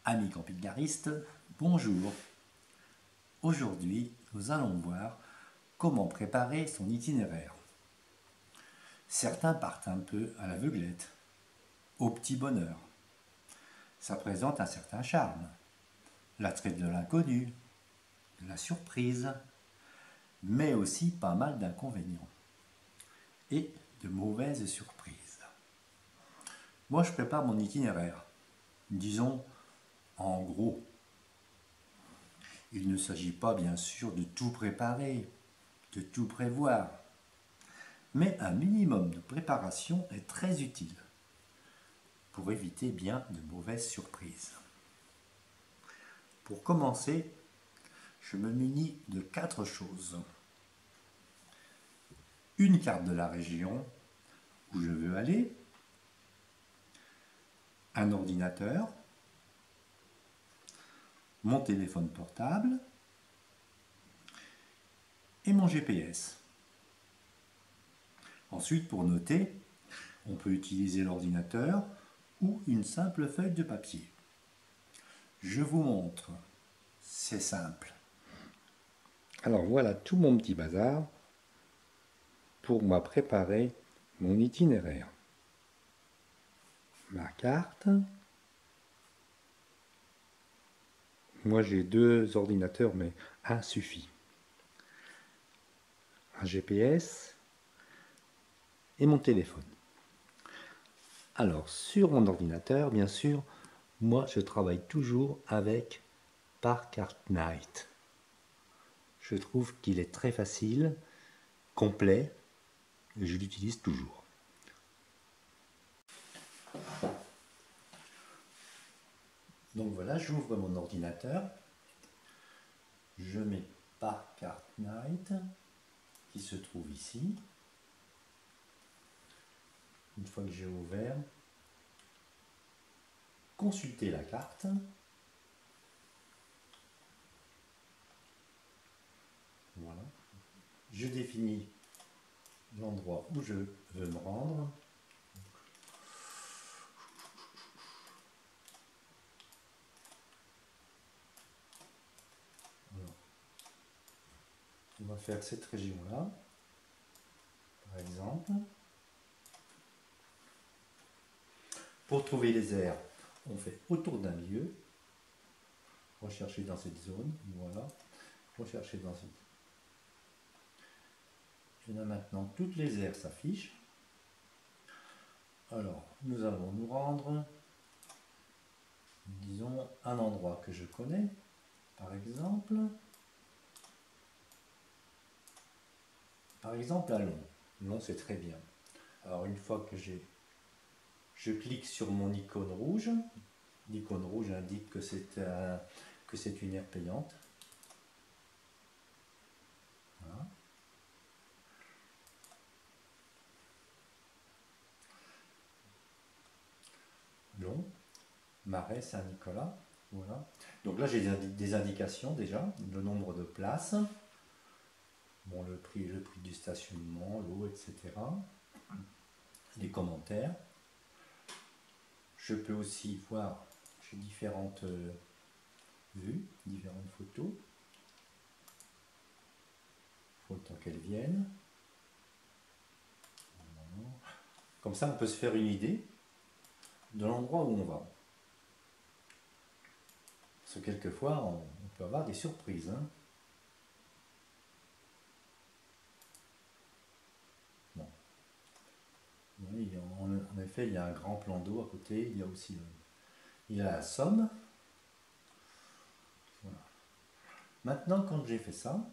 Amis camping-caristes, bonjour. Aujourd'hui, nous allons voir comment préparer son itinéraire. Certains partent un peu à l'aveuglette, au petit bonheur. Ça présente un certain charme, l'attrait de l'inconnu, de la surprise, mais aussi pas mal d'inconvénients et de mauvaises surprises. Moi, je prépare mon itinéraire, disons en gros. Il ne s'agit pas bien sûr de tout préparer, de tout prévoir, mais un minimum de préparation est très utile pour éviter bien de mauvaises surprises. Pour commencer, je me munis de 4 choses. Une carte de la région où je veux aller, un ordinateur, mon téléphone portable et mon GPS. Ensuite, pour noter, on peut utiliser l'ordinateur ou une simple feuille de papier. Je vous montre, c'est simple. Alors voilà tout mon petit bazar pour moi préparer mon itinéraire. Ma carte. Moi j'ai 2 ordinateurs mais un suffit. Un GPS et mon téléphone. Alors sur mon ordinateur, bien sûr, moi je travaille toujours avec Parkart-Night. Je trouve qu'il est très facile, complet, et je l'utilise toujours. Donc voilà, j'ouvre mon ordinateur, je mets Parkart-Night qui se trouve ici. Une fois que j'ai ouvert, consulter la carte. Voilà. Je définis l'endroit où je veux me rendre. Alors, on va faire cette région-là, par exemple. Pour trouver les aires, on fait autour d'un lieu. Rechercher dans cette zone, voilà. Rechercher dans cette. Et là maintenant, toutes les aires s'affichent. Alors, nous allons nous rendre, disons, un endroit que je connais, par exemple à Long. Long, c'est très bien. Alors, une fois que je clique sur mon icône rouge. L'icône rouge indique que c'est une aire payante. Voilà. Long, Marais Saint-Nicolas. Voilà. Donc là, j'ai des indications déjà, le nombre de places, bon, le prix du stationnement, l'eau, etc. Les commentaires. Je peux aussi voir, j'ai différentes vues, différentes photos. Il faut le temps qu'elles viennent. Comme ça, on peut se faire une idée de l'endroit où on va. Parce que quelquefois, on peut avoir des surprises. Hein. Bon. Oui, en effet, il y a un grand plan d'eau à côté. Il y a aussi la Somme. Voilà. Maintenant, quand j'ai fait ça,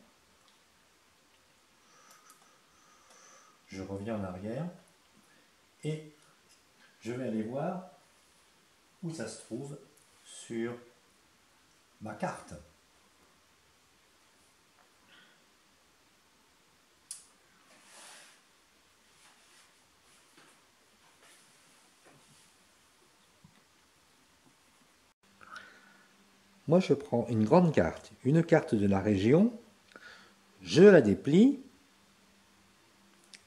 je reviens en arrière et je vais aller voir où ça se trouve sur ma carte. Moi, je prends une grande carte, une carte de la région, je la déplie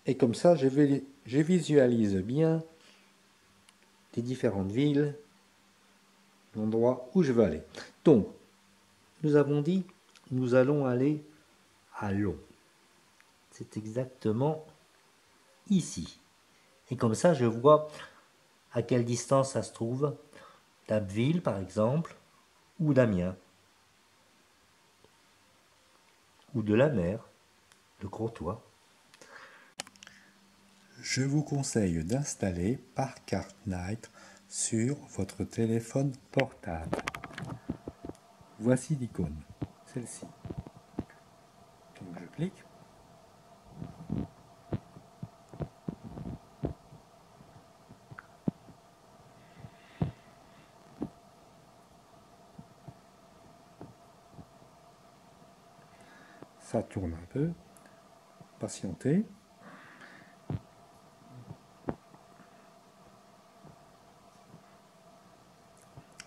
et comme ça, je visualise bien les différentes villes l'endroit où je veux aller. Donc, nous avons dit, nous allons aller à Long. C'est exactement ici. Et comme ça, je vois à quelle distance ça se trouve d'Abbeville, par exemple, ou d'Amiens, ou de la mer, de Crotoy. Je vous conseille d'installer Parkart-Night sur votre téléphone portable. Voici l'icône, celle-ci. Donc je clique. Ça tourne un peu. Patientez.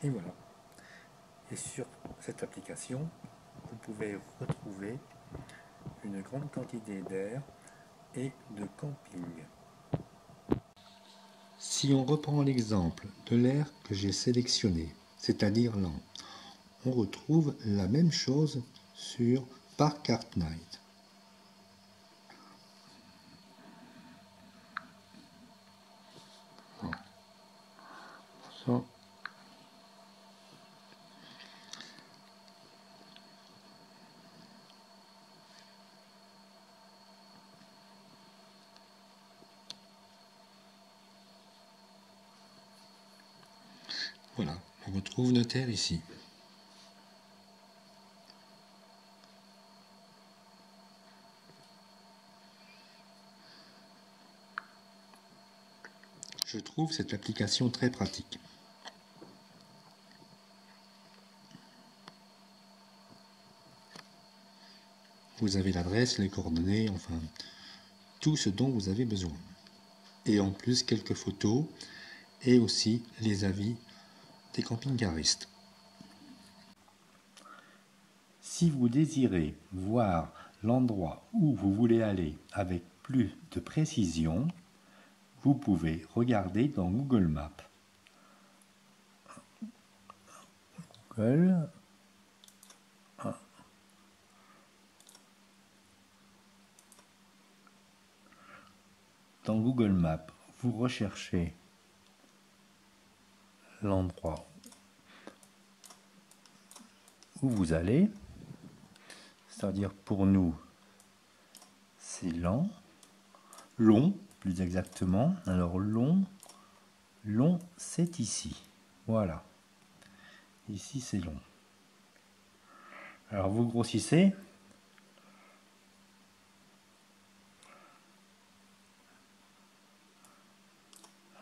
Et voilà. Et sur cette application, vous pouvez retrouver une grande quantité d'air et de camping. Si on reprend l'exemple de l'air que j'ai sélectionné, c'est-à-dire Lan, on retrouve la même chose sur Parkart-Night. Ça. Voilà, on retrouve notre air ici. Je trouve cette application très pratique. Vous avez l'adresse, les coordonnées, enfin tout ce dont vous avez besoin. Et en plus quelques photos et aussi les avis des camping-caristes. Si vous désirez voir l'endroit où vous voulez aller avec plus de précision, vous pouvez regarder dans Google Maps. Google. Dans Google Maps, vous recherchez l'endroit où vous allez, c'est-à-dire pour nous, c'est Long, plus exactement. Alors Long, c'est ici. Voilà. Ici, c'est Long. Alors vous grossissez.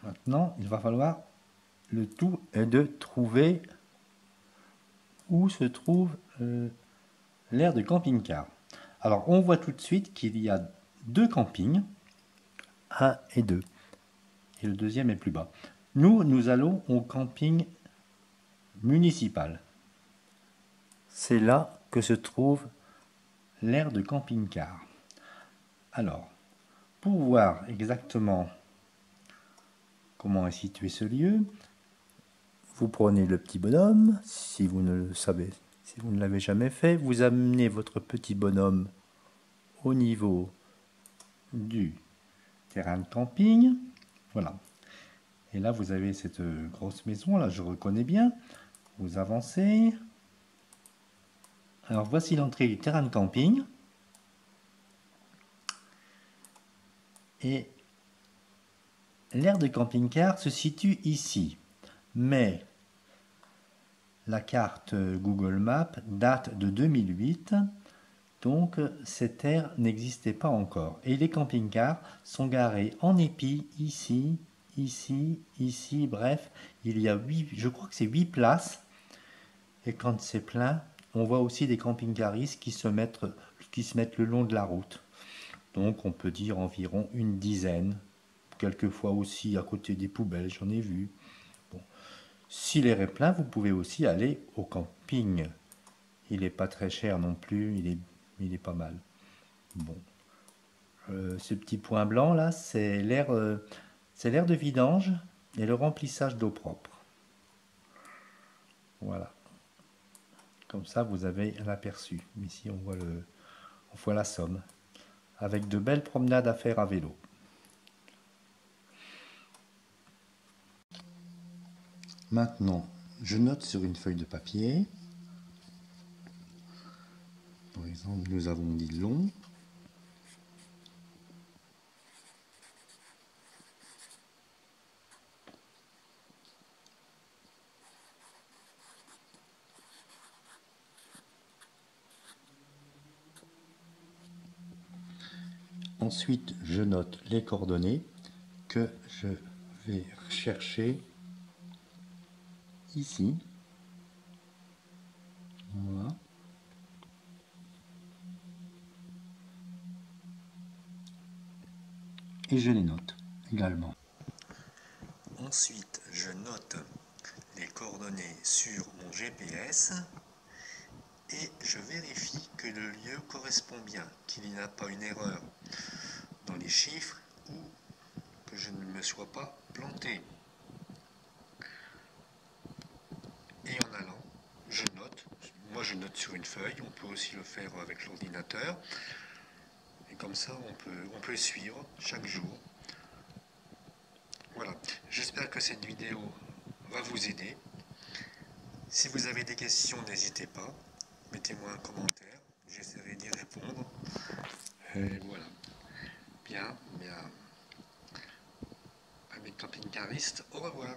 Maintenant, il va falloir, le tout est de trouver où se trouve l'aire de camping-car. Alors, on voit tout de suite qu'il y a deux campings, 1 et 2. Et le deuxième est plus bas. Nous allons au camping municipal. C'est là que se trouve l'aire de camping-car. Alors, pour voir exactement comment est situé ce lieu, vous prenez le petit bonhomme, si vous ne le savez, si vous ne l'avez jamais fait, vous amenez votre petit bonhomme au niveau du terrain de camping. Voilà. Et là, vous avez cette grosse maison, là, je reconnais bien. Vous avancez. Alors, voici l'entrée du terrain de camping. Et l'aire de camping-car se situe ici. Mais la carte Google Maps date de 2008. Donc, cette aire n'existait pas encore. Et les camping-cars sont garés en épi, ici, ici, bref. Il y a 8, je crois que c'est 8 places. Et quand c'est plein, on voit aussi des camping-caristes qui se mettent le long de la route. Donc, on peut dire environ une dizaine. Quelquefois aussi à côté des poubelles, j'en ai vu. Bon. Si l'air est plein, vous pouvez aussi aller au camping. Il n'est pas très cher non plus, il est pas mal. Bon, ce petit point blanc là, c'est l'air de vidange et le remplissage d'eau propre. Voilà. Comme ça, vous avez l'aperçu. Ici, on voit la Somme, avec de belles promenades à faire à vélo. Maintenant, je note sur une feuille de papier. Par exemple, nous avons dit long. Ensuite, je note les coordonnées que je vais chercher ici. Voilà. Et je les note également. Ensuite, je note les coordonnées sur mon GPS et je vérifie que le lieu correspond bien, qu'il n'y a pas une erreur dans les chiffres ou que je ne me sois pas planté. Et en allant, je note. Moi, je note sur une feuille. On peut aussi le faire avec l'ordinateur. Et comme ça, on peut suivre chaque jour. Voilà. J'espère que cette vidéo va vous aider. Si vous avez des questions, n'hésitez pas. Mettez-moi un commentaire. J'essaierai d'y répondre. Et voilà. Bien, bien. Avec Camping Cariste, au revoir.